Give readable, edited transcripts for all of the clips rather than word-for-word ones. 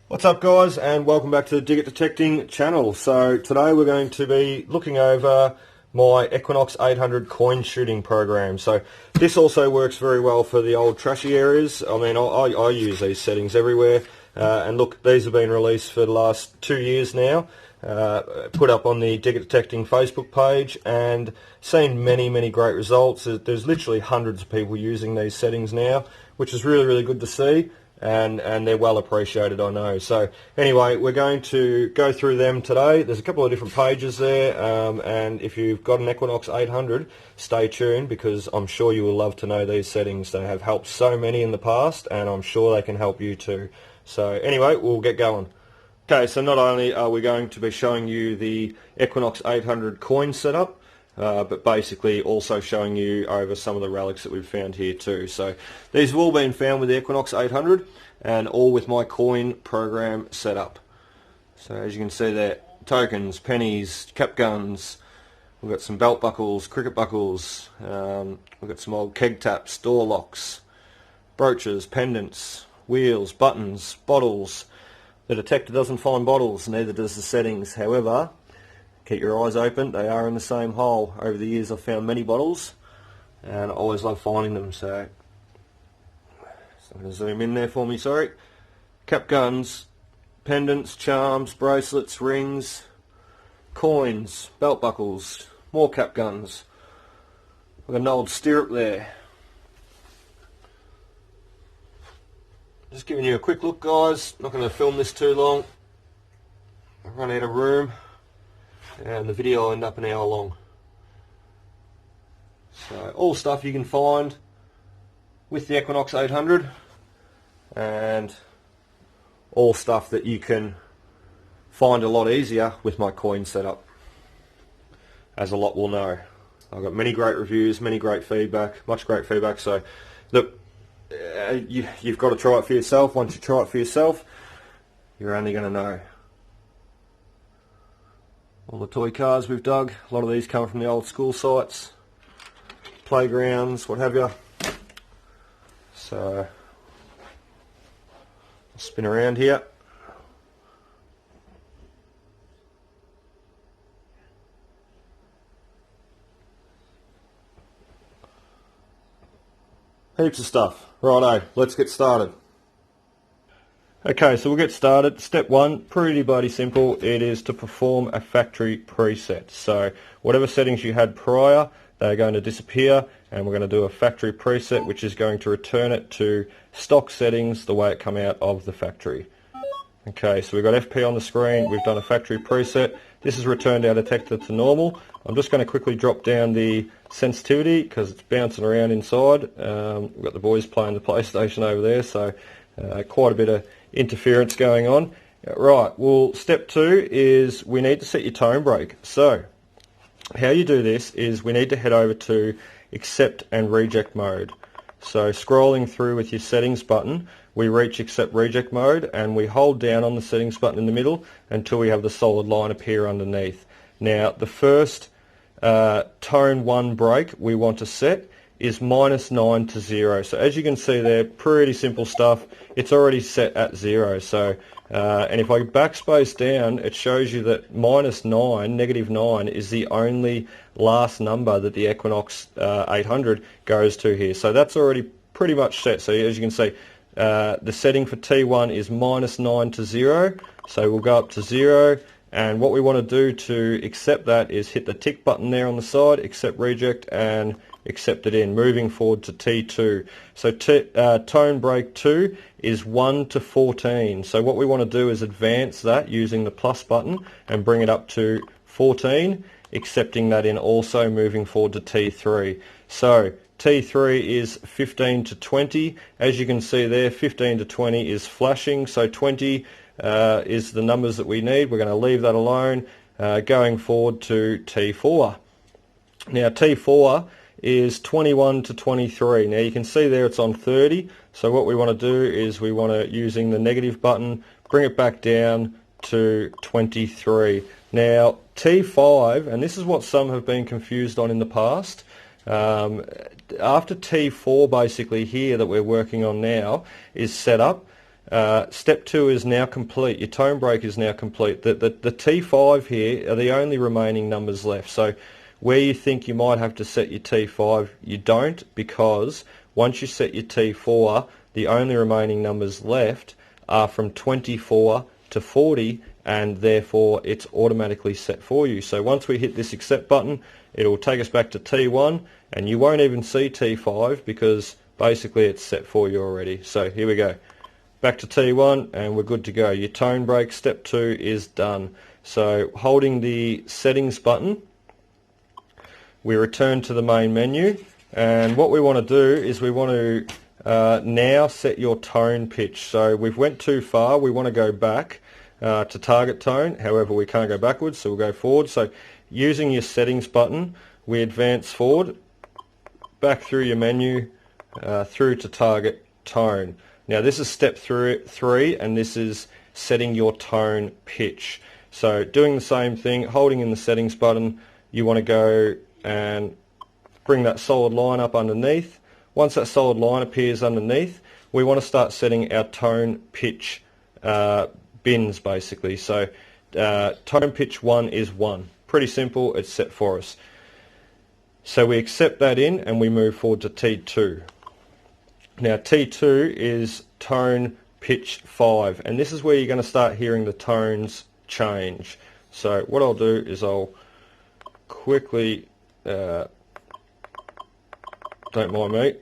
What's up guys, and welcome back to the Detector Detecting channel. So today we're going to be looking over my Equinox 800 coin shooting program. So this also works very well for the old trashy areas. I mean, I use these settings everywhere, and look, these have been released for the last 2 years now, put up on the Detector Detecting Facebook page, and seen many great results. There's literally hundreds of people using these settings now, which is really good to see. And they're well appreciated, I know. So anyway, we're going to go through them today. There's a couple of different pages there, and if you've got an Equinox 800, stay tuned, because I'm sure you will love to know these settings. They have helped so many in the past, and I'm sure they can help you too. So anyway, we'll get going. Okay, so not only are we going to be showing you the Equinox 800 coin setup, but basically also showing you over some of the relics that we've found here too. So these have all been found with the Equinox 800 and all with my coin program setup. So as you can see there, tokens, pennies, cap guns, we've got some belt buckles, cricket buckles, we've got some old keg taps, door locks, brooches, pendants, wheels, buttons, bottles. The detector doesn't find bottles, neither does the settings. However, keep your eyes open, they are in the same hole. Over the years I've found many bottles, and I always love finding them. So I'm going to zoom in there for me, sorry. Cap guns, pendants, charms, bracelets, rings, coins, belt buckles, more cap guns. I've got an old stirrup there. Just giving you a quick look, guys. Not going to film this too long. I've run out of room, and the video will end up an hour long. So all stuff you can find with the Equinox 800, and all stuff that you can find a lot easier with my coin setup, as a lot will know. I've got many great reviews, many great feedback, much great feedback. So look, you've got to try it for yourself. Once you try it for yourself, you're only going to know. All the toy cars we've dug, a lot of these come from the old school sites, playgrounds, what have you. So I'll spin around here. Heaps of stuff. Righto, let's get started. Okay, so we'll get started. Step one, pretty bloody simple. It is to perform a factory preset. So whatever settings you had prior, they're going to disappear, and we're going to do a factory preset, which is going to return it to stock settings the way it come out of the factory. Okay, so we've got FP on the screen. We've done a factory preset. This has returned our detector to normal. I'm just going to quickly drop down the sensitivity because it's bouncing around inside. We've got the boys playing the PlayStation over there, so quite a bit of interference going on. Right, well, step two is we need to set your tone break. So how you do this is we need to head over to accept and reject mode. So scrolling through with your settings button, we reach accept reject mode, and we hold down on the settings button in the middle until we have the solid line appear underneath. Now the first tone 1 break we want to set is -9 to 0. So as you can see there, pretty simple stuff. It's already set at 0. So and if I backspace down, it shows you that -9, -9 is the only last number that the Equinox 800 goes to here. So that's already pretty much set. So as you can see, the setting for T1 is -9 to 0. So we'll go up to 0. And what we want to do to accept that is hit the tick button there on the side, accept reject, and accept it in, moving forward to T2. So tone break 2 is 1 to 14. So what we want to do is advance that using the plus button and bring it up to 14, accepting that in, also moving forward to T3. So T3 is 15 to 20. As you can see there, 15 to 20 is flashing, so 20 is the numbers that we need. We're going to leave that alone, going forward to T4. Now T4 is 21 to 23. Now you can see there it's on 30, so what we want to do is we want to, using the negative button, bring it back down to 23. Now T5, and this is what some have been confused on in the past, after T4 basically here that we're working on now is set up, Step 2 is now complete. Your tone break is now complete. The T5 here are the only remaining numbers left. So where you think you might have to set your T5, you don't, because once you set your T4, the only remaining numbers left are from 24 to 40, and therefore it's automatically set for you. So once we hit this accept button, it will take us back to T1, and you won't even see T5 because basically it's set for you already. So here we go. Back to T1 and we're good to go. Your tone break step 2 is done. So holding the settings button, we return to the main menu, and what we want to do is we want to now set your tone pitch. So we've went too far, we want to go back to target tone. However, we can't go backwards, so we'll go forward. So using your settings button, we advance forward, back through your menu, through to target tone. Now this is step 3, and this is setting your tone pitch. So doing the same thing, holding in the settings button, you want to go and bring that solid line up underneath. Once that solid line appears underneath, we want to start setting our tone pitch bins basically. So tone pitch 1 is 1. Pretty simple, it's set for us. So we accept that in and we move forward to T2. Now T2 is tone pitch 5, and this is where you're going to start hearing the tones change. So what I'll do is I'll quickly, don't mind me,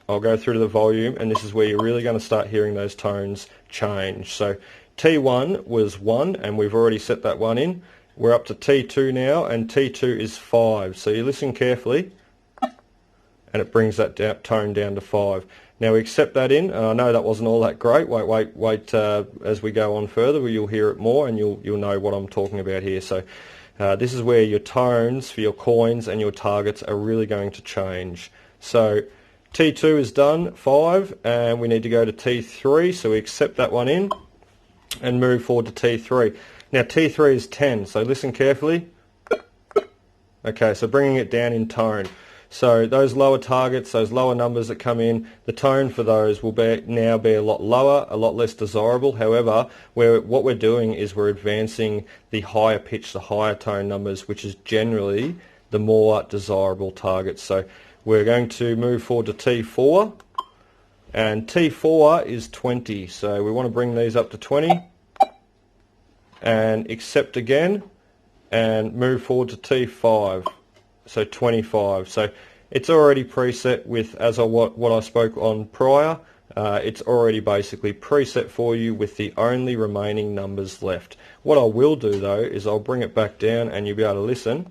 I'll go through to the volume, and this is where you're really going to start hearing those tones change. So T1 was 1, and we've already set that 1 in. We're up to T2 now, and T2 is 5. So you listen carefully, and it brings that tone down to 5. Now we accept that in, and I know that wasn't all that great. Wait, as we go on further, you'll hear it more, and you'll know what I'm talking about here. So this is where your tones for your coins and your targets are really going to change. So T2 is done, 5, and we need to go to T3, so we accept that one in and move forward to T3. Now T3 is 10, so listen carefully. Okay, so bringing it down in tone. So those lower targets, those lower numbers that come in, the tone for those will now be a lot lower, a lot less desirable. However, what we're doing is we're advancing the higher pitch, the higher tone numbers, which is generally the more desirable targets. So we're going to move forward to T4, and T4 is 20. So we want to bring these up to 20 and accept again and move forward to T5. So 25. So it's already preset with what I spoke on prior. It's already basically preset for you with the only remaining numbers left. What I will do though is I'll bring it back down and you'll be able to listen.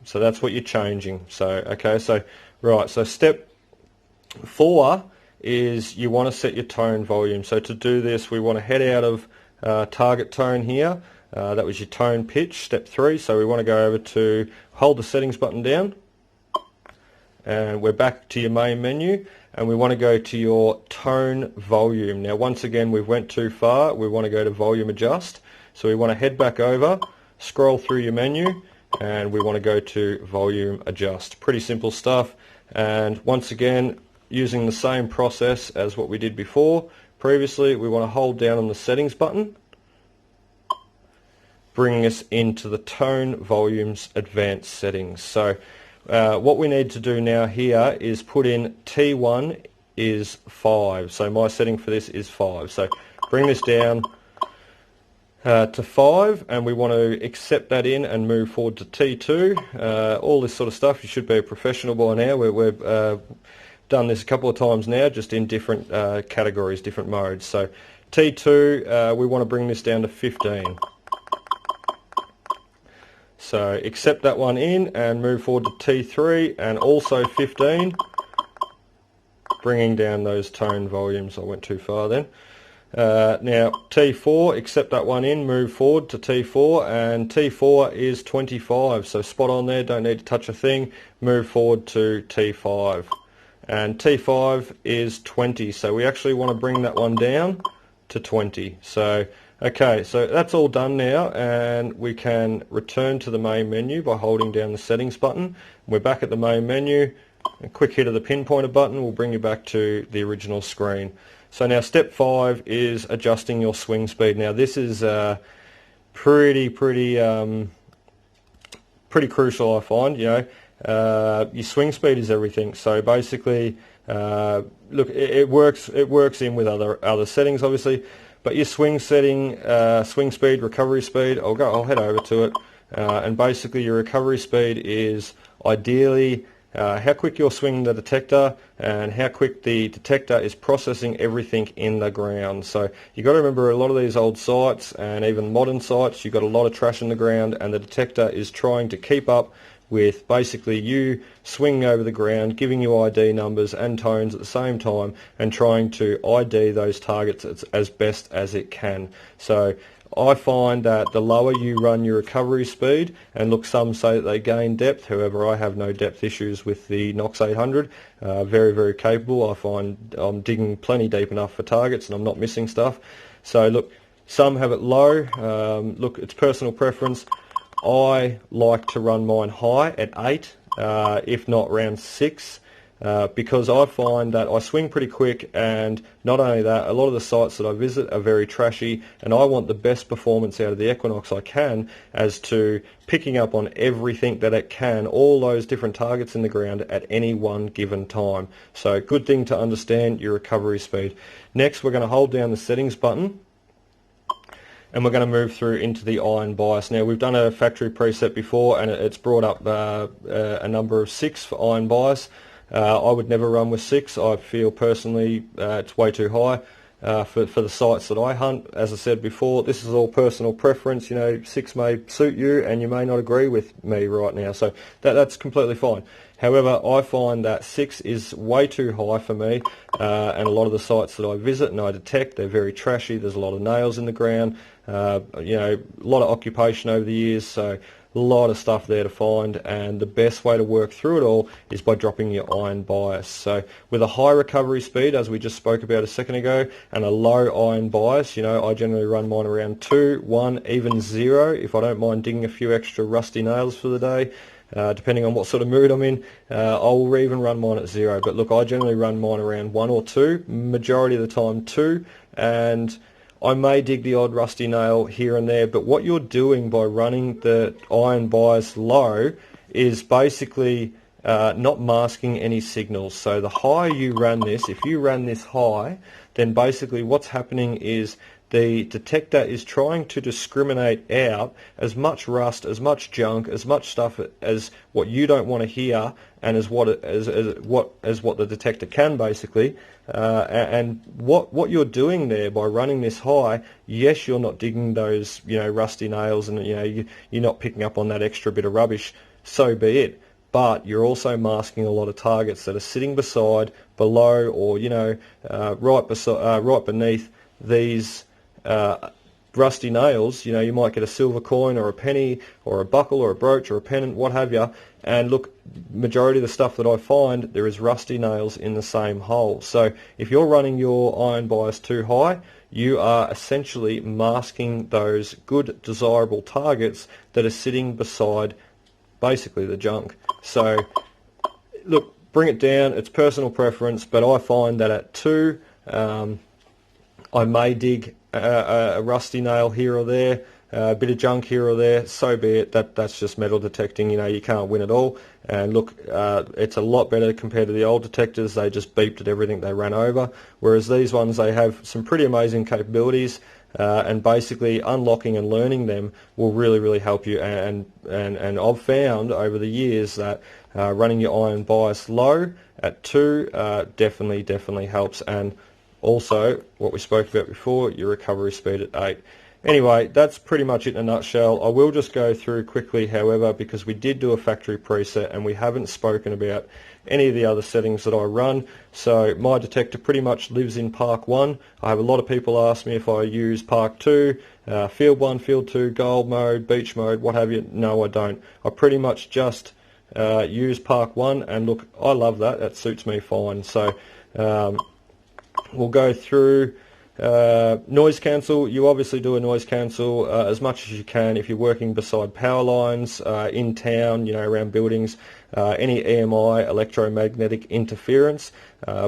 So that's what you're changing. So okay, so right, so step 4 is you want to set your tone volume. So to do this, we want to head out of target tone here. That was your tone pitch, step 3. So we want to go over to hold the settings button down, and we're back to your main menu, and we want to go to your tone volume. Now once again, we went too far. We want to go to volume adjust. So we want to head back over, scroll through your menu, and we want to go to volume adjust. Pretty simple stuff. And once again, using the same process as what we did before previously, we want to hold down on the settings button, bringing us into the tone volumes advanced settings. So what we need to do now here is put in T1 is 5. So my setting for this is 5. So bring this down to 5, and we want to accept that in and move forward to T2. All this sort of stuff, you should be a professional by now. We've done this a couple of times now, just in different categories, different modes. So T2, we want to bring this down to 15. So accept that one in and move forward to T3 and also 15, bringing down those tone volumes. I went too far then. Now T4, accept that one in, move forward to T4, and T4 is 25, so spot on there, don't need to touch a thing. Move forward to T5, and T5 is 20, so we actually want to bring that one down to 20. So okay, so that's all done now, and we can return to the main menu by holding down the settings button. We're back at the main menu, A quick hit of the pinpointer button will bring you back to the original screen. So now step 5 is adjusting your swing speed. Now this is pretty crucial, I find. Your swing speed is everything. So basically, look, it works in with other settings, obviously, but your swing setting, swing speed, recovery speed, I'll head over to it, and basically your recovery speed is ideally how quick you're swinging the detector and how quick the detector is processing everything in the ground. So you've got to remember, a lot of these old sites and even modern sites, you've got a lot of trash in the ground, and the detector is trying to keep up with basically you swinging over the ground, giving you ID numbers and tones at the same time, and trying to ID those targets as best as it can. So I find that the lower you run your recovery speed, and look, some say that they gain depth, however I have no depth issues with the Nox 800, very capable. I find I'm digging plenty deep enough for targets and I'm not missing stuff. So look, some have it low, look, it's personal preference. I like to run mine high at 8, if not around 6, because I find that I swing pretty quick, and not only that, a lot of the sites that I visit are very trashy, and I want the best performance out of the Equinox I can as to picking up on everything that it can, all those different targets in the ground at any one given time. So good thing to understand your recovery speed. Next, we're going to hold down the settings button, and we're going to move through into the iron bias. Now, we've done a factory preset before, and it's brought up a number of 6 for iron bias. I would never run with 6. I feel personally it's way too high for the sites that I hunt. As I said before, this is all personal preference. 6 may suit you, and you may not agree with me right now, so that's completely fine. However, I find that 6 is way too high for me, and a lot of the sites that I visit and I detect, they're very trashy. There's a lot of nails in the ground, a lot of occupation over the years, so a lot of stuff there to find, and the best way to work through it all is by dropping your iron bias. So with a high recovery speed, as we just spoke about a second ago, and a low iron bias, I generally run mine around 2, 1, even 0 if I don't mind digging a few extra rusty nails for the day. Depending on what sort of mood I'm in, I'll even run mine at 0. But look, I generally run mine around 1 or 2, majority of the time 2, and I may dig the odd rusty nail here and there, but what you're doing by running the iron bias low is basically not masking any signals. So the higher you run this, if you run this high, then basically what's happening is the detector is trying to discriminate out as much rust, as much junk, as much stuff as what you don't want to hear, and as what the detector can basically. And what you're doing there by running this high, yes, you're not digging those rusty nails, and you're not picking up on that extra bit of rubbish. So be it. But you're also masking a lot of targets that are sitting beside, below, or right beneath these rusty nails. You might get a silver coin or a penny or a buckle or a brooch or a pendant, what have you, and look, majority of the stuff that I find, there is rusty nails in the same hole. So if you're running your iron bias too high, you are essentially masking those good desirable targets that are sitting beside basically the junk. So look, bring it down, it's personal preference, but I find that at 2 I may dig a rusty nail here or there, a bit of junk here or there, so be it. That's just metal detecting. You can't win it all. And look, it's a lot better compared to the old detectors. They just beeped at everything they ran over, whereas these ones, they have some pretty amazing capabilities, and basically unlocking and learning them will really help you. And I've found over the years that running your iron bias low at 2 definitely helps. And also, what we spoke about before, your recovery speed at 8. Anyway, that's pretty much it in a nutshell. I will just go through quickly, however, because we did do a factory preset and we haven't spoken about any of the other settings that I run. So my detector pretty much lives in Park 1. I have a lot of people ask me if I use Park 2, Field 1, Field 2, Gold mode, Beach mode, what have you. No, I don't. I pretty much just use Park 1, and look, I love that. That suits me fine. So we'll go through Noise cancel, you obviously do a noise cancel as much as you can if you're working beside power lines, in town, around buildings, any EMI, electromagnetic interference.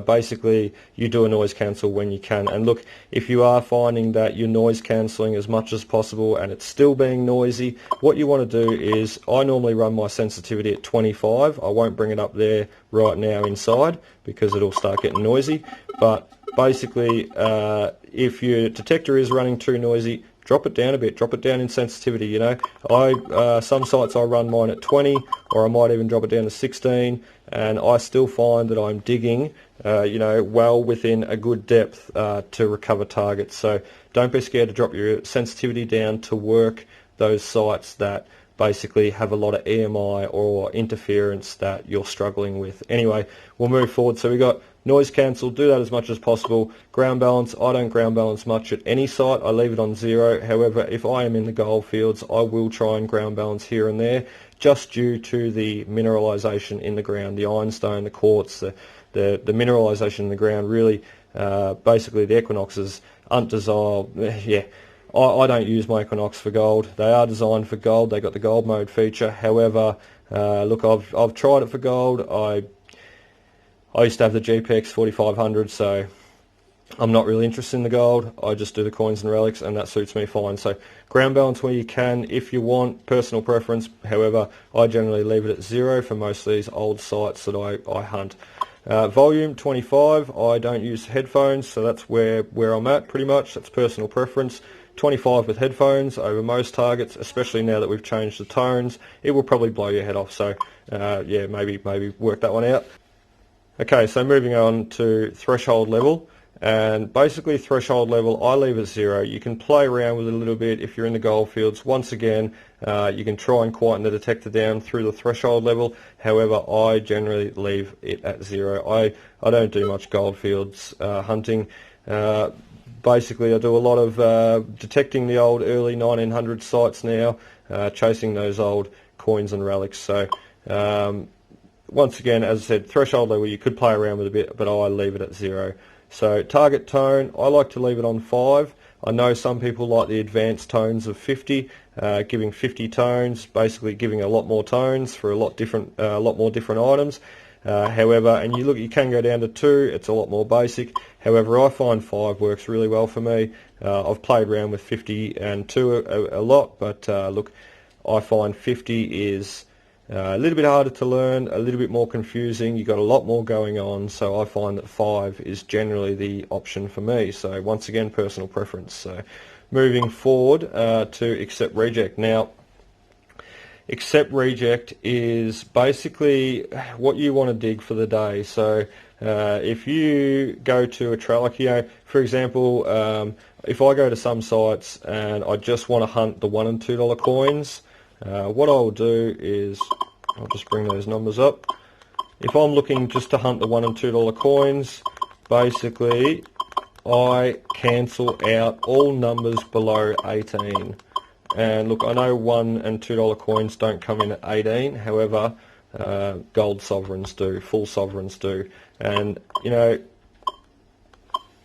Basically, you do a noise cancel when you can. And look, if you are finding that you're noise cancelling as much as possible and it's still being noisy, what you want to do is, I normally run my sensitivity at 25. I won't bring it up there right now inside because it'll start getting noisy. But basically, if your detector is running too noisy, drop it down a bit, drop it down in sensitivity. Some sites I run mine at 20, or I might even drop it down to 16, and I still find that I'm digging well within a good depth to recover targets. So don't be scared to drop your sensitivity down to work those sites that basically have a lot of EMI or interference that you're struggling with. Anyway, we'll move forward. So we got noise cancel, do that as much as possible. Ground balance, I don't ground balance much at any site, I leave it on 0. However, if I am in the gold fields, I will try and ground balance here and there, just due to the mineralisation in the ground, the ironstone, the quartz, the mineralisation in the ground. Really, basically the Equinoxes aren't designed, I don't use my Equinox for gold. They are designed for gold. They got the gold mode feature. However, look, I've tried it for gold. I used to have the GPX 4500, so I'm not really interested in the gold. I just do the coins and relics, and that suits me fine. So ground balance where you can, if you want, personal preference. However, I generally leave it at 0 for most of these old sites that I hunt. Volume 25. I don't use headphones, so that's where I'm at pretty much. That's personal preference. 25 with headphones over most targets, especially now that we've changed the tones. It will probably blow your head off, so maybe work that one out. Okay, so moving on to threshold level, and basically threshold level I leave at 0. You can play around with it a little bit if you're in the gold fields. Once again, you can try and quieten the detector down through the threshold level. However, I generally leave it at 0. I don't do much gold fields hunting. Basically, I do a lot of detecting the old early 1900 sites now, chasing those old coins and relics. So once again, as I said, threshold level you could play around with a bit, but I leave it at 0. So target tone, I like to leave it on 5. I know some people like the advanced tones of 50, giving 50 tones, basically giving a lot more tones for a lot more different items. However, and you can go down to 2, it's a lot more basic. However, I find 5 works really well for me. I've played around with 50 and 2 a lot, but look, I find 50 is a little bit harder to learn, a little bit more confusing. You've got a lot more going on, so I find that 5 is generally the option for me. So once again, personal preference. So moving forward to accept reject. Now, accept reject is basically what you want to dig for the day. So if you go to a trail, like, for example, if I go to some sites and I just want to hunt the $1 and $2 coins, what I'll do is, I'll just bring those numbers up. If I'm looking just to hunt the $1 and $2 coins, basically I cancel out all numbers below 18. And look, I know $1 and $2 coins don't come in at 18, however, gold sovereigns do, full sovereigns do. And,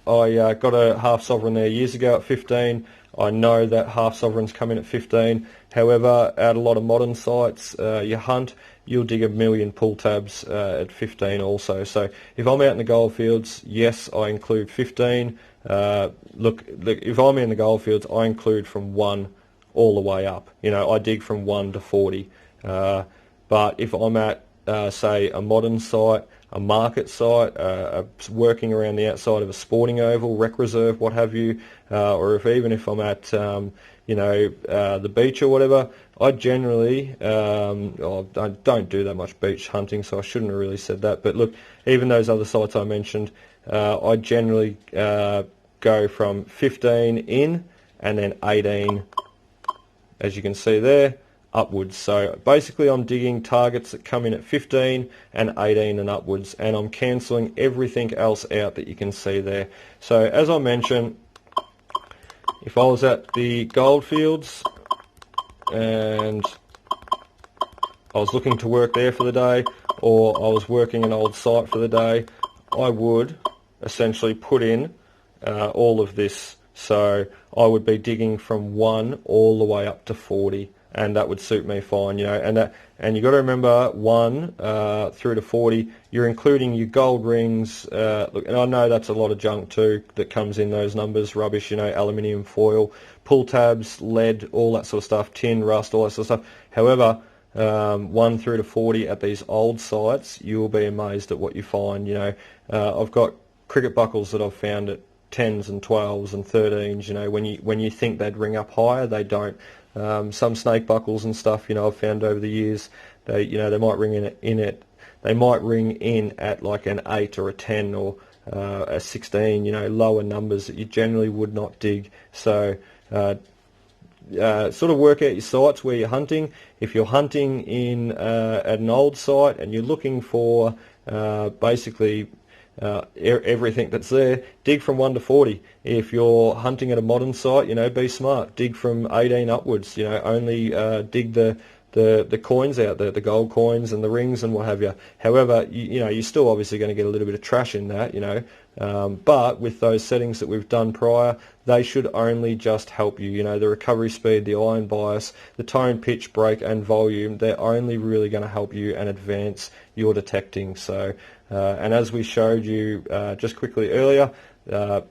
I got a half sovereign there years ago at 15. I know that half sovereigns come in at 15. However, at a lot of modern sites you hunt, you'll dig a million pull tabs at 15 also. So if I'm out in the gold fields, yes, I include 15. Look, if I'm in the gold fields, I include from 1 all the way up. I dig from 1 to 40. But if I'm at, say, a modern site, a market site, working around the outside of a sporting oval, rec reserve, what have you, or even if I'm at, the beach or whatever, I generally, I don't do that much beach hunting, so I shouldn't have really said that. But look, even those other sites I mentioned, I generally go from 15 in and then 18, as you can see there, upwards. So basically I'm digging targets that come in at 15 and 18 and upwards, and I'm cancelling everything else out that you can see there. So as I mentioned, if I was at the gold fields and I was looking to work there for the day, or I was working an old site for the day, I would essentially put in all of this. So I would be digging from 1 all the way up to 40, and that would suit me fine, you know. And you got to remember 1 through to 40, you're including your gold rings. Look, and I know that's a lot of junk too that comes in those numbers, rubbish, you know, aluminium foil, pull tabs, lead, all that sort of stuff, tin, rust, all that sort of stuff. However, 1 through to 40 at these old sites, you will be amazed at what you find. You know, I've got cricket buckles that I've found at 10s and 12s and 13s. You know, when you think they'd ring up higher, they don't. Some snake buckles and stuff, you know, I've found over the years, they might ring they might ring in at like an 8 or a 10 or a 16. You know, lower numbers that you generally would not dig. So sort of work out your sites where you're hunting. If you're hunting in at an old site and you're looking for basically everything that's there, dig from 1 to 40. If you're hunting at a modern site, you know, be smart. Dig from 18 upwards. You know, only dig the coins out there, the gold coins and the rings and what have you. However, you know, you're still obviously going to get a little bit of trash in that, you know. But with those settings that we've done prior, they should only just help you. You know, the recovery speed, the iron bias, the tone, pitch, break and volume, they're only really going to help you and advance your detecting. So, and as we showed you just quickly earlier,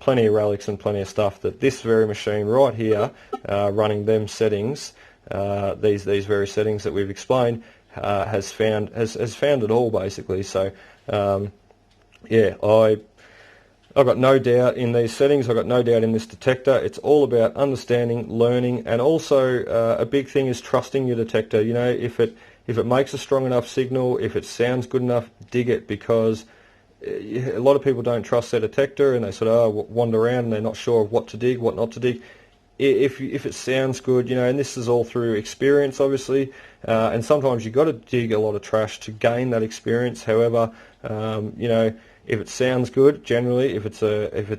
plenty of relics and plenty of stuff that this very machine right here, running them settings, these very settings that we've explained, has found it all basically. So, yeah, I've got no doubt in these settings. I've got no doubt in this detector. It's all about understanding, learning, and also a big thing is trusting your detector. You know, if it makes a strong enough signal, if it sounds good enough, dig it, because a lot of people don't trust their detector and they sort of wander around and they're not sure of what to dig, what not to dig. If it sounds good, you know, and this is all through experience, obviously, and sometimes you've got to dig a lot of trash to gain that experience. However, you know, if it sounds good, generally, if it's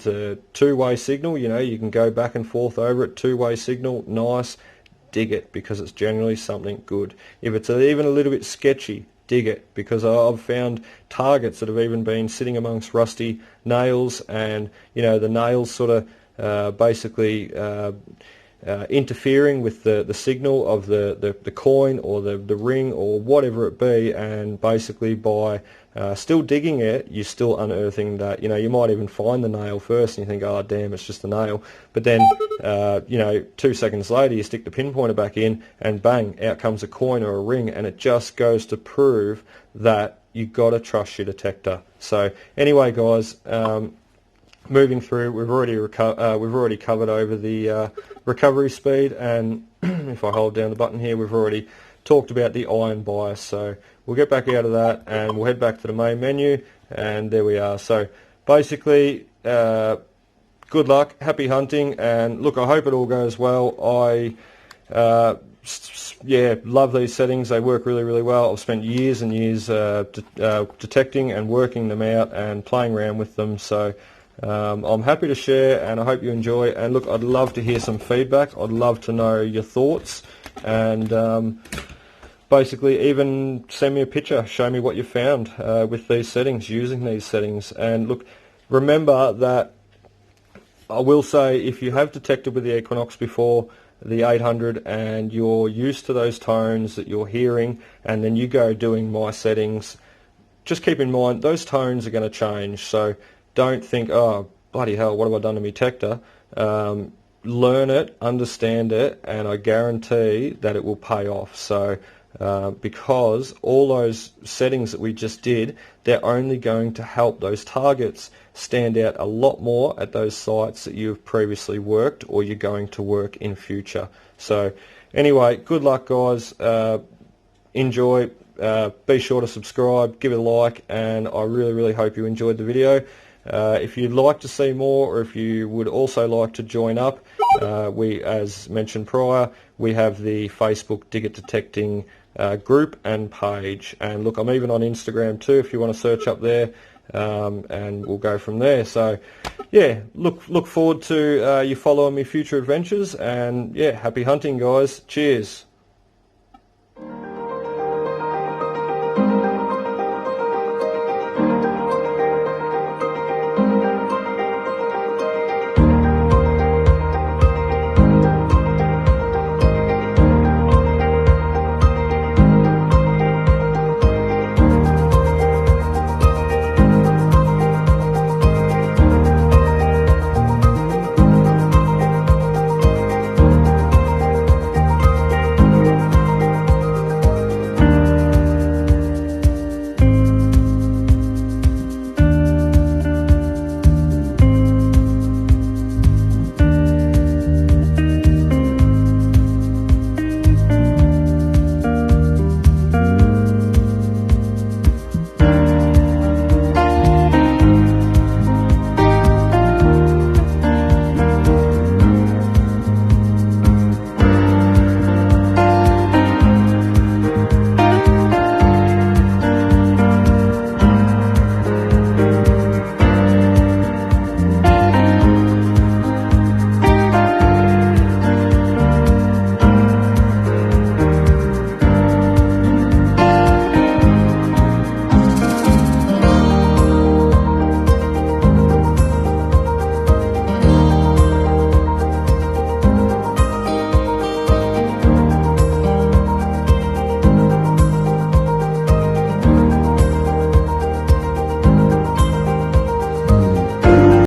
a two-way signal, you know, you can go back and forth over it, two-way signal, nice, dig it, because it's generally something good. If it's even a little bit sketchy, dig it, because I've found targets that have even been sitting amongst rusty nails, and, you know, the nails sort of basically interfering with the signal of the coin or the ring or whatever it be, and basically by still digging it, you're still unearthing that. You know, you might even find the nail first and you think, oh damn, it's just a nail, but then you know, 2 seconds later you stick the pinpointer back in and bang, out comes a coin or a ring, and it just goes to prove that you got to trust your detector. So anyway guys, moving through, we've already covered over the recovery speed, and if I hold down the button here, we've already talked about the iron bias. So we'll get back out of that and we'll head back to the main menu, and there we are. So basically, good luck, happy hunting, and look, I hope it all goes well. I yeah, love these settings. They work really, really well. I've spent years and years detecting and working them out and playing around with them. So I'm happy to share, and I hope you enjoy. And look, I'd love to hear some feedback. I'd love to know your thoughts, and basically even send me a picture, show me what you found with these settings, using these settings. And look, remember that I will say, if you have detected with the Equinox before, the 800, and you're used to those tones that you're hearing, and then you go doing my settings, just keep in mind those tones are going to change. So don't think, oh bloody hell, what have I done to my detector? Learn it, understand it, and I guarantee that it will pay off. So because all those settings that we just did, they're only going to help those targets stand out a lot more at those sites that you've previously worked or you're going to work in future. So anyway, good luck guys, enjoy, be sure to subscribe, give it a like, and I really, really hope you enjoyed the video. If you'd like to see more, or if you would also like to join up, we, as mentioned prior, we have the Facebook Digit Detecting group and page, and look, I'm even on Instagram too if you want to search up there, and we'll go from there. So yeah, look forward to you following me future adventures, and yeah, happy hunting guys, cheers.